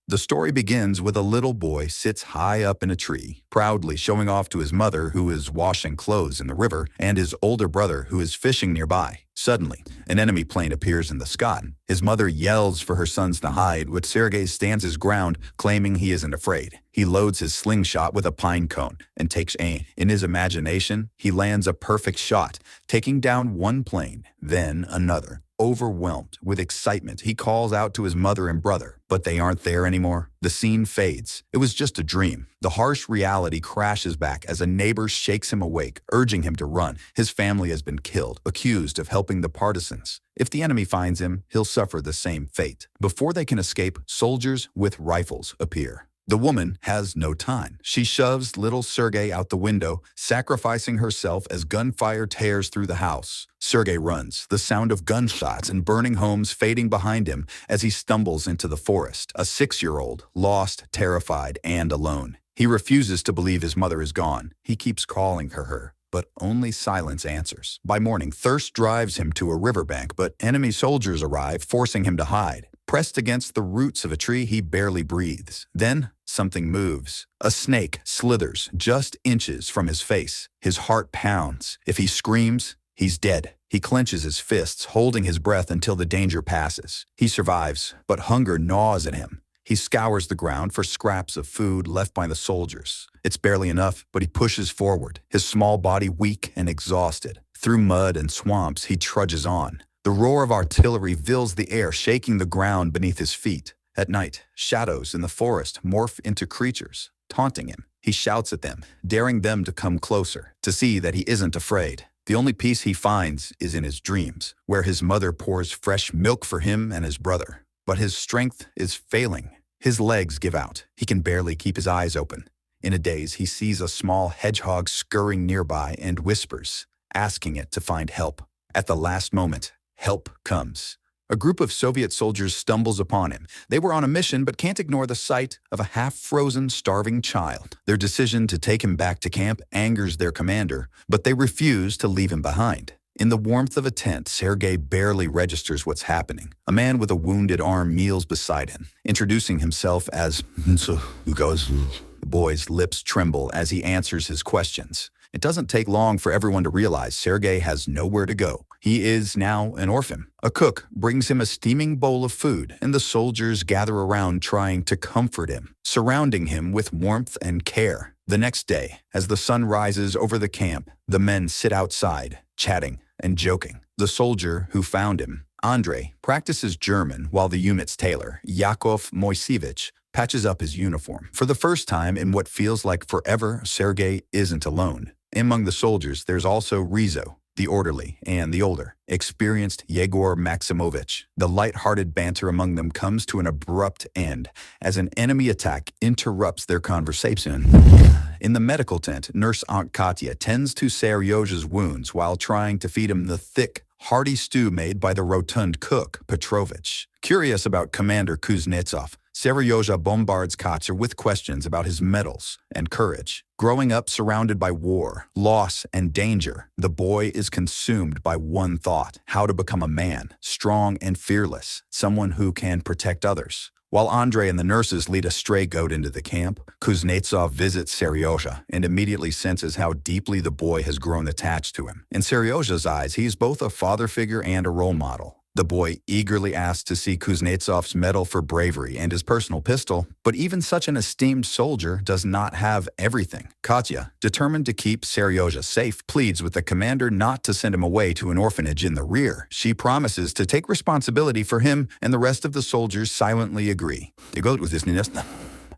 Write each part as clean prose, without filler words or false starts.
The story begins with a little boy sits high up in a tree, proudly showing off to his mother who is washing clothes in the river and his older brother who is fishing nearby. Suddenly, an enemy plane appears in the sky. His mother yells for her sons to hide, but Sergei stands his ground, claiming he isn't afraid. He loads his slingshot with a pine cone and takes aim. In his imagination, he lands a perfect shot, taking down one plane, then another. Overwhelmed with excitement, he calls out to his mother and brother, but they aren't there anymore. The scene fades. It was just a dream. The harsh reality crashes back as a neighbor shakes him awake, urging him to run. His family has been killed, accused of helping the partisans. If the enemy finds him, he'll suffer the same fate. Before they can escape, soldiers with rifles appear. The woman has no time. She shoves little Sergei out the window, sacrificing herself as gunfire tears through the house. Sergei runs, the sound of gunshots and burning homes fading behind him as he stumbles into the forest, a 6-year-old, lost, terrified, and alone. He refuses to believe his mother is gone. He keeps calling her, but only silence answers. By morning, thirst drives him to a riverbank, but enemy soldiers arrive, forcing him to hide. Pressed against the roots of a tree, he barely breathes. Then, something moves. A snake slithers just inches from his face. His heart pounds. If he screams, he's dead. He clenches his fists, holding his breath until the danger passes. He survives, but hunger gnaws at him. He scours the ground for scraps of food left by the soldiers. It's barely enough, but he pushes forward, his small body weak and exhausted. Through mud and swamps, he trudges on. The roar of artillery fills the air, shaking the ground beneath his feet. At night, shadows in the forest morph into creatures, taunting him. He shouts at them, daring them to come closer, to see that he isn't afraid. The only peace he finds is in his dreams, where his mother pours fresh milk for him and his brother. But his strength is failing. His legs give out. He can barely keep his eyes open. In a daze, he sees a small hedgehog scurrying nearby and whispers, asking it to find help. At the last moment, help comes. A group of Soviet soldiers stumbles upon him. They were on a mission but can't ignore the sight of a half-frozen, starving child. Their decision to take him back to camp angers their commander, but they refuse to leave him behind. In the warmth of a tent, Sergei barely registers what's happening. A man with a wounded arm kneels beside him, introducing himself as "So, who goes?" The boy's lips tremble as he answers his questions. It doesn't take long for everyone to realize Sergei has nowhere to go. He is now an orphan. A cook brings him a steaming bowl of food, and the soldiers gather around trying to comfort him, surrounding him with warmth and care. The next day, as the sun rises over the camp, the men sit outside, chatting and joking. The soldier who found him, Andrei, practices German while the unit's tailor, Yakov Moisevich, patches up his uniform. For the first time in what feels like forever, Sergei isn't alone. Among the soldiers, there's also Rizzo, the orderly, and the older, experienced Yegor Maximovich. The light-hearted banter among them comes to an abrupt end as an enemy attack interrupts their conversation. In the medical tent, nurse Aunt Katya tends to Seryozha's wounds while trying to feed him the thick, hearty stew made by the rotund cook, Petrovich. Curious about Commander Kuznetsov, Seryozha bombards Katya with questions about his medals and courage. Growing up surrounded by war, loss, and danger, the boy is consumed by one thought: how to become a man, strong and fearless, someone who can protect others. While Andrei and the nurses lead a stray goat into the camp, Kuznetsov visits Seryozha and immediately senses how deeply the boy has grown attached to him. In Seryozha's eyes, he is both a father figure and a role model. The boy eagerly asks to see Kuznetsov's medal for bravery and his personal pistol, but even such an esteemed soldier does not have everything. Katya, determined to keep Seryozha safe, pleads with the commander not to send him away to an orphanage in the rear. She promises to take responsibility for him, and the rest of the soldiers silently agree. They go with this.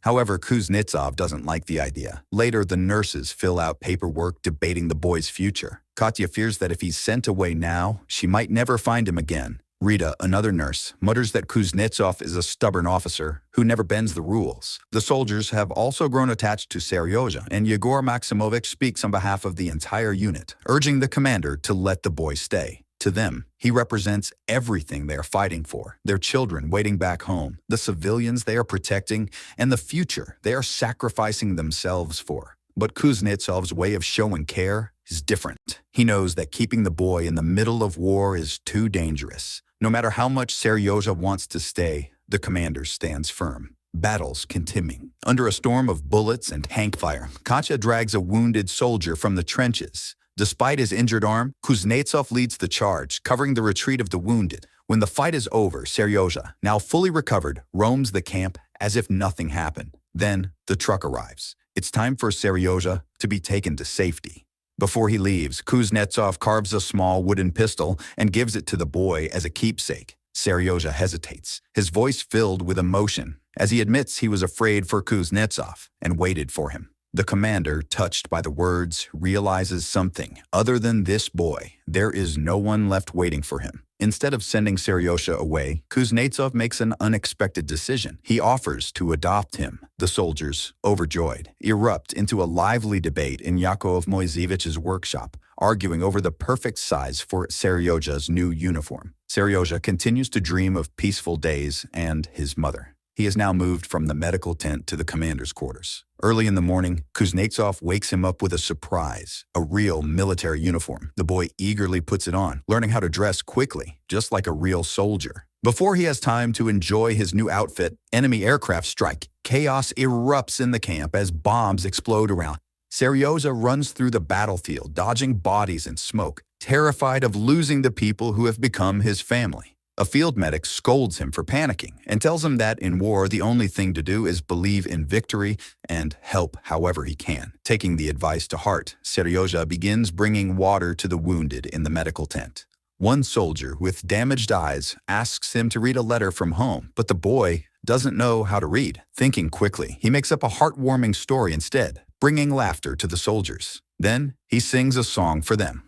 However, Kuznetsov doesn't like the idea. Later, the nurses fill out paperwork debating the boy's future. Katya fears that if he's sent away now, she might never find him again. Rita, another nurse, mutters that Kuznetsov is a stubborn officer who never bends the rules. The soldiers have also grown attached to Seryozha, and Yegor Maximovich speaks on behalf of the entire unit, urging the commander to let the boy stay. To them, he represents everything they are fighting for: their children waiting back home, the civilians they are protecting, and the future they are sacrificing themselves for. But Kuznetsov's way of showing care is different. He knows that keeping the boy in the middle of war is too dangerous. No matter how much Seryozha wants to stay, the commander stands firm. Battles continue. Under a storm of bullets and tank fire, Katya drags a wounded soldier from the trenches. Despite his injured arm, Kuznetsov leads the charge, covering the retreat of the wounded. When the fight is over, Seryozha, now fully recovered, roams the camp as if nothing happened. Then, the truck arrives. It's time for Seryozha to be taken to safety. Before he leaves, Kuznetsov carves a small wooden pistol and gives it to the boy as a keepsake. Seryozha hesitates, his voice filled with emotion, as he admits he was afraid for Kuznetsov and waited for him. The commander, touched by the words, realizes something. Other than this boy, there is no one left waiting for him. Instead of sending Seryozha away, Kuznetsov makes an unexpected decision. He offers to adopt him. The soldiers, overjoyed, erupt into a lively debate in Yakov Moiseevich's workshop, arguing over the perfect size for Seryozha's new uniform. Seryozha continues to dream of peaceful days and his mother. He is now moved from the medical tent to the commander's quarters. Early in the morning, Kuznetsov wakes him up with a surprise, a real military uniform. The boy eagerly puts it on, learning how to dress quickly, just like a real soldier. Before he has time to enjoy his new outfit, enemy aircraft strike. Chaos erupts in the camp as bombs explode around. Seryozha runs through the battlefield, dodging bodies and smoke, terrified of losing the people who have become his family. A field medic scolds him for panicking and tells him that in war the only thing to do is believe in victory and help however he can. Taking the advice to heart, Seryozha begins bringing water to the wounded in the medical tent. One soldier with damaged eyes asks him to read a letter from home, but the boy doesn't know how to read. Thinking quickly, he makes up a heartwarming story instead, bringing laughter to the soldiers. Then he sings a song for them,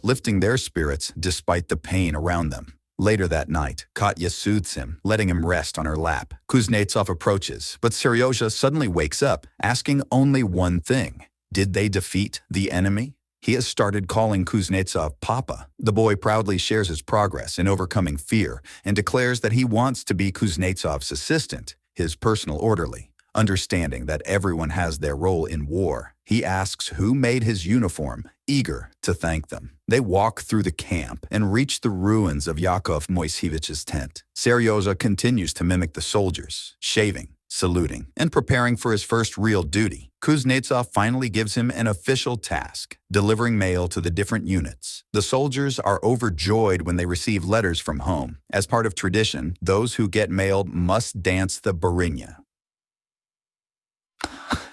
lifting their spirits despite the pain around them. Later that night, Katya soothes him, letting him rest on her lap. Kuznetsov approaches, but Seryozha suddenly wakes up, asking only one thing. Did they defeat the enemy? He has started calling Kuznetsov Papa. The boy proudly shares his progress in overcoming fear and declares that he wants to be Kuznetsov's assistant, his personal orderly. Understanding that everyone has their role in war, he asks who made his uniform, eager to thank them. They walk through the camp and reach the ruins of Yakov Moiseevich's tent. Seryozha continues to mimic the soldiers, shaving, saluting, and preparing for his first real duty. Kuznetsov finally gives him an official task, delivering mail to the different units. The soldiers are overjoyed when they receive letters from home. As part of tradition, those who get mailed must dance the barinya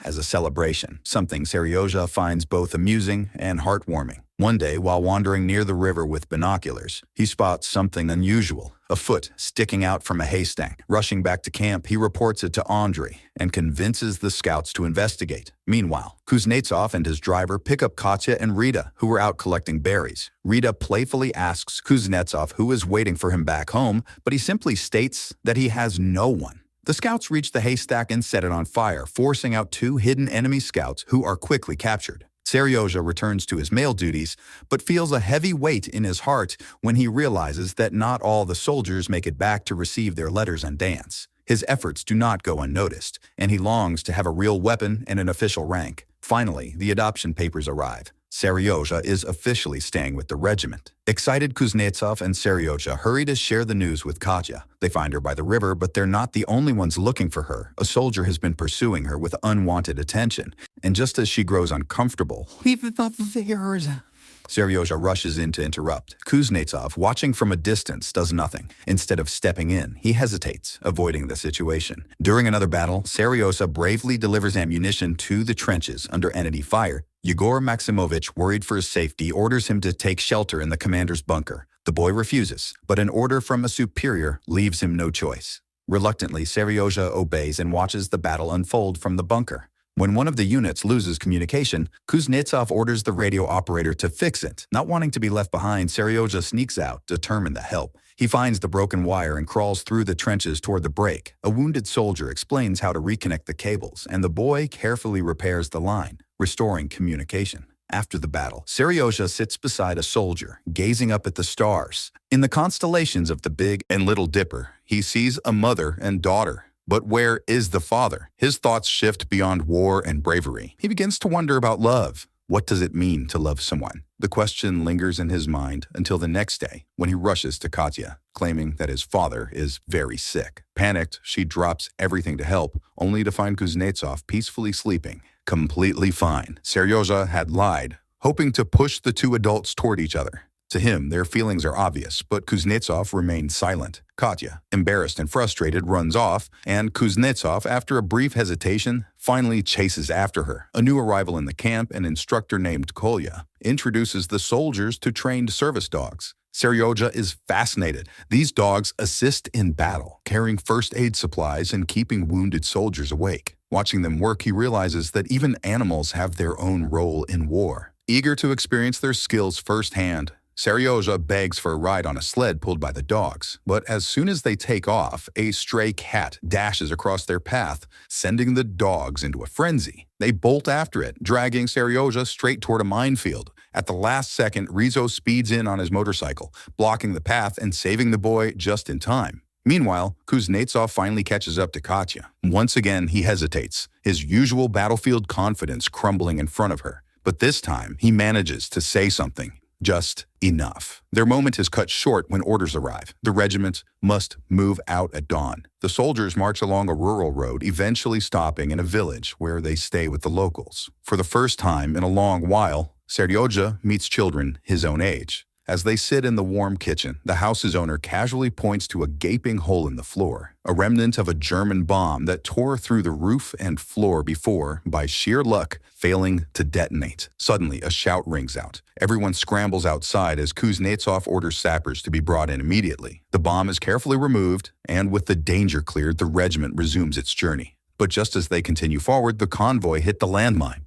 as a celebration, something Seryozha finds both amusing and heartwarming. One day, while wandering near the river with binoculars, he spots something unusual, a foot sticking out from a haystack. Rushing back to camp, he reports it to Andrei and convinces the scouts to investigate. Meanwhile, Kuznetsov and his driver pick up Katya and Rita, who were out collecting berries. Rita playfully asks Kuznetsov who is waiting for him back home, but he simply states that he has no one. The scouts reach the haystack and set it on fire, forcing out two hidden enemy scouts who are quickly captured. Seryozha returns to his mail duties, but feels a heavy weight in his heart when he realizes that not all the soldiers make it back to receive their letters and dance. His efforts do not go unnoticed, and he longs to have a real weapon and an official rank. Finally, the adoption papers arrive. Seryozha is officially staying with the regiment. Excited, Kuznetsov and Seryozha hurry to share the news with Katya. They find her by the river, but they're not the only ones looking for her. A soldier has been pursuing her with unwanted attention, and just as she grows uncomfortable, "Leave it up there," Seryozha rushes in to interrupt. Kuznetsov, watching from a distance, does nothing. Instead of stepping in, he hesitates, avoiding the situation. During another battle, Seryozha bravely delivers ammunition to the trenches under enemy fire. Yegor Maximovich, worried for his safety, orders him to take shelter in the commander's bunker. The boy refuses, but an order from a superior leaves him no choice. Reluctantly, Seryozha obeys and watches the battle unfold from the bunker. When one of the units loses communication, Kuznetsov orders the radio operator to fix it. Not wanting to be left behind, Seryozha sneaks out, determined to help. He finds the broken wire and crawls through the trenches toward the break. A wounded soldier explains how to reconnect the cables, and the boy carefully repairs the line, restoring communication. After the battle, Seryozha sits beside a soldier, gazing up at the stars. In the constellations of the Big and Little Dipper, he sees a mother and daughter. But where is the father? His thoughts shift beyond war and bravery. He begins to wonder about love. What does it mean to love someone? The question lingers in his mind until the next day when he rushes to Katya, claiming that his father is very sick. Panicked, she drops everything to help, only to find Kuznetsov peacefully sleeping, completely fine. Seryozha had lied, hoping to push the two adults toward each other. To him, their feelings are obvious, but Kuznetsov remained silent. Katya, embarrassed and frustrated, runs off, and Kuznetsov, after a brief hesitation, finally chases after her. A new arrival in the camp, an instructor named Kolya, introduces the soldiers to trained service dogs. Seryozha is fascinated. These dogs assist in battle, carrying first aid supplies and keeping wounded soldiers awake. Watching them work, he realizes that even animals have their own role in war. Eager to experience their skills firsthand, Seryozha begs for a ride on a sled pulled by the dogs, but as soon as they take off, a stray cat dashes across their path, sending the dogs into a frenzy. They bolt after it, dragging Seryozha straight toward a minefield. At the last second, Rizzo speeds in on his motorcycle, blocking the path and saving the boy just in time. Meanwhile, Kuznetsov finally catches up to Katya. Once again, he hesitates, his usual battlefield confidence crumbling in front of her. But this time, he manages to say something. Just enough. Their moment is cut short when orders arrive. The regiment must move out at dawn. The soldiers march along a rural road, eventually stopping in a village where they stay with the locals. For the first time in a long while, Seryozha meets children his own age. As they sit in the warm kitchen, the house's owner casually points to a gaping hole in the floor, a remnant of a German bomb that tore through the roof and floor before, by sheer luck, failing to detonate. Suddenly, a shout rings out. Everyone scrambles outside as Kuznetsov orders sappers to be brought in immediately. The bomb is carefully removed, and with the danger cleared, the regiment resumes its journey. But just as they continue forward, the convoy hit the landmine.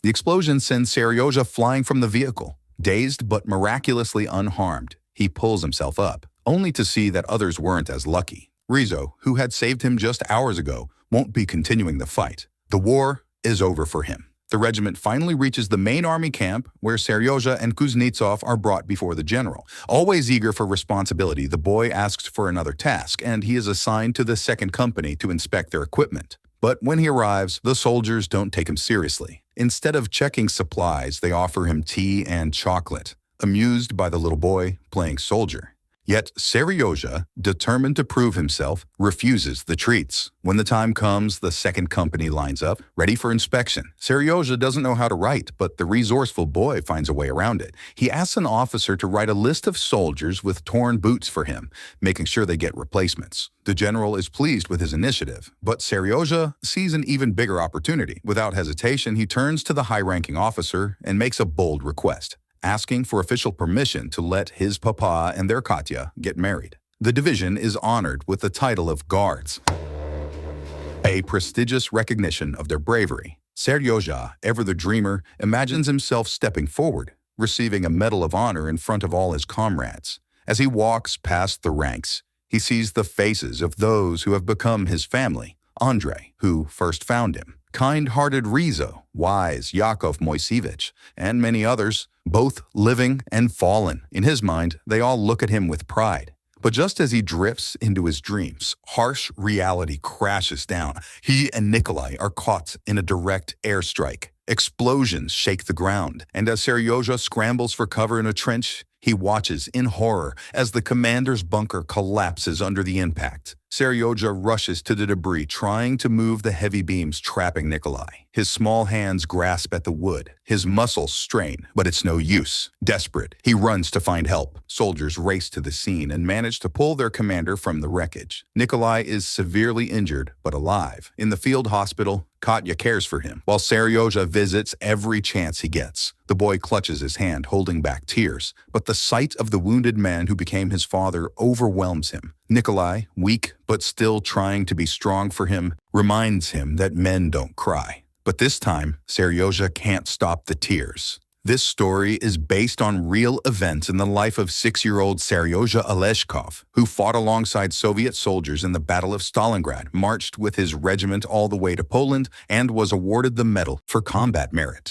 The explosion sends Seryozha flying from the vehicle. Dazed but miraculously unharmed, he pulls himself up, only to see that others weren't as lucky. Rizzo, who had saved him just hours ago, won't be continuing the fight. The war is over for him. The regiment finally reaches the main army camp, where Seryozha and Kuznetsov are brought before the general. Always eager for responsibility, the boy asks for another task, and he is assigned to the second company to inspect their equipment. But when he arrives, the soldiers don't take him seriously. Instead of checking supplies, they offer him tea and chocolate, amused by the little boy playing soldier. Yet Seryozha, determined to prove himself, refuses the treats. When the time comes, the second company lines up, ready for inspection. Seryozha doesn't know how to write, but the resourceful boy finds a way around it. He asks an officer to write a list of soldiers with torn boots for him, making sure they get replacements. The general is pleased with his initiative, but Seryozha sees an even bigger opportunity. Without hesitation, he turns to the high-ranking officer and makes a bold request, asking for official permission to let his papa and their Katya get married. The division is honored with the title of Guards, a prestigious recognition of their bravery. Seryozha, ever the dreamer, imagines himself stepping forward, receiving a Medal of Honor in front of all his comrades. As he walks past the ranks, he sees the faces of those who have become his family. Andrei, who first found him, kind-hearted Rizzo, wise Yakov Moisevich, and many others, both living and fallen. In his mind, they all look at him with pride. But just as he drifts into his dreams, harsh reality crashes down. He and Nikolai are caught in a direct airstrike. Explosions shake the ground, and as Seryozha scrambles for cover in a trench, he watches in horror as the commander's bunker collapses under the impact. Seryozha rushes to the debris, trying to move the heavy beams trapping Nikolai. His small hands grasp at the wood. His muscles strain, but it's no use. Desperate, he runs to find help. Soldiers race to the scene and manage to pull their commander from the wreckage. Nikolai is severely injured, but alive. In the field hospital, Katya cares for him, while Seryozha visits every chance he gets. The boy clutches his hand, holding back tears, but the sight of the wounded man who became his father overwhelms him. Nikolai, weak but still trying to be strong for him, reminds him that men don't cry. But this time, Seryozha can't stop the tears. This story is based on real events in the life of 6-year-old Seryozha Oleshkov, who fought alongside Soviet soldiers in the Battle of Stalingrad, marched with his regiment all the way to Poland, and was awarded the Medal for Combat Merit.